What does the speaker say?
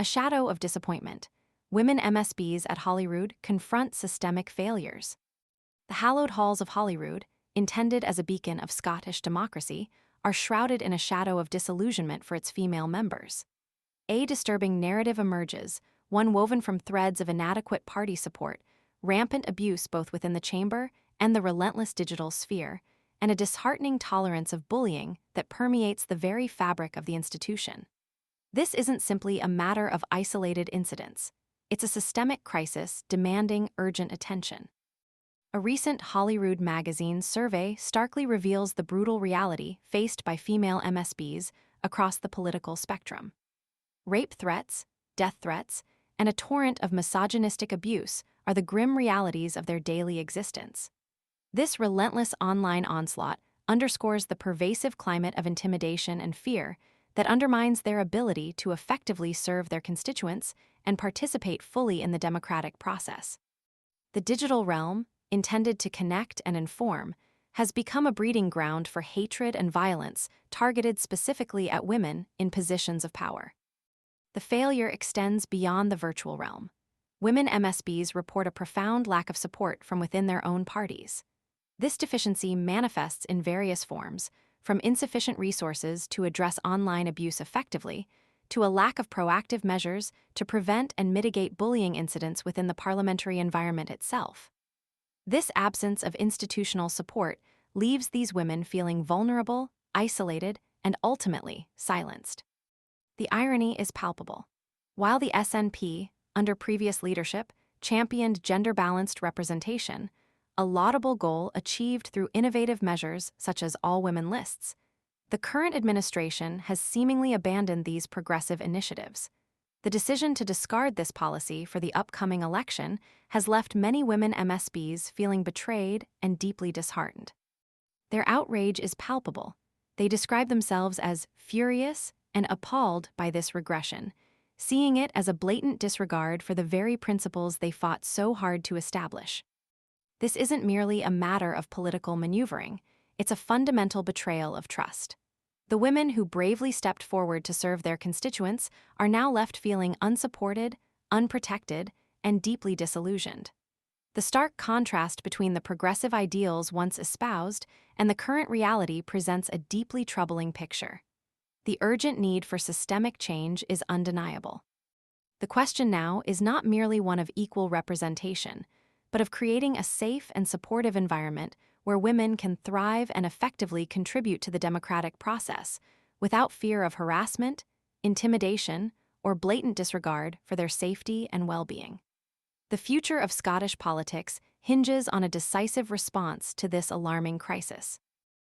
A shadow of disappointment. Women MSPs at Holyrood confront systemic failures. The hallowed halls of Holyrood, intended as a beacon of Scottish democracy, are shrouded in a shadow of disillusionment for its female members. A disturbing narrative emerges, one woven from threads of inadequate party support, rampant abuse both within the chamber and the relentless digital sphere, and a disheartening tolerance of bullying that permeates the very fabric of the institution. This isn't simply a matter of isolated incidents. It's a systemic crisis demanding urgent attention. A recent Holyrood magazine survey starkly reveals the brutal reality faced by female MSPs across the political spectrum. Rape threats, death threats, and a torrent of misogynistic abuse are the grim realities of their daily existence. This relentless online onslaught underscores the pervasive climate of intimidation and fear that undermines their ability to effectively serve their constituents and participate fully in the democratic process. The digital realm, intended to connect and inform, has become a breeding ground for hatred and violence targeted specifically at women in positions of power. The failure extends beyond the virtual realm. Women MSPs report a profound lack of support from within their own parties. This deficiency manifests in various forms, from insufficient resources to address online abuse effectively, to a lack of proactive measures to prevent and mitigate bullying incidents within the parliamentary environment itself. This absence of institutional support leaves these women feeling vulnerable, isolated, and ultimately silenced. The irony is palpable. While the SNP, under previous leadership, championed gender-balanced representation, a laudable goal achieved through innovative measures such as all-women lists, the current administration has seemingly abandoned these progressive initiatives. The decision to discard this policy for the upcoming election has left many women MSPs feeling betrayed and deeply disheartened. Their outrage is palpable. They describe themselves as furious and appalled by this regression, seeing it as a blatant disregard for the very principles they fought so hard to establish. This isn't merely a matter of political maneuvering, it's a fundamental betrayal of trust. The women who bravely stepped forward to serve their constituents are now left feeling unsupported, unprotected, and deeply disillusioned. The stark contrast between the progressive ideals once espoused and the current reality presents a deeply troubling picture. The urgent need for systemic change is undeniable. The question now is not merely one of equal representation, but of creating a safe and supportive environment where women can thrive and effectively contribute to the democratic process without fear of harassment, intimidation, or blatant disregard for their safety and well-being. The future of Scottish politics hinges on a decisive response to this alarming crisis.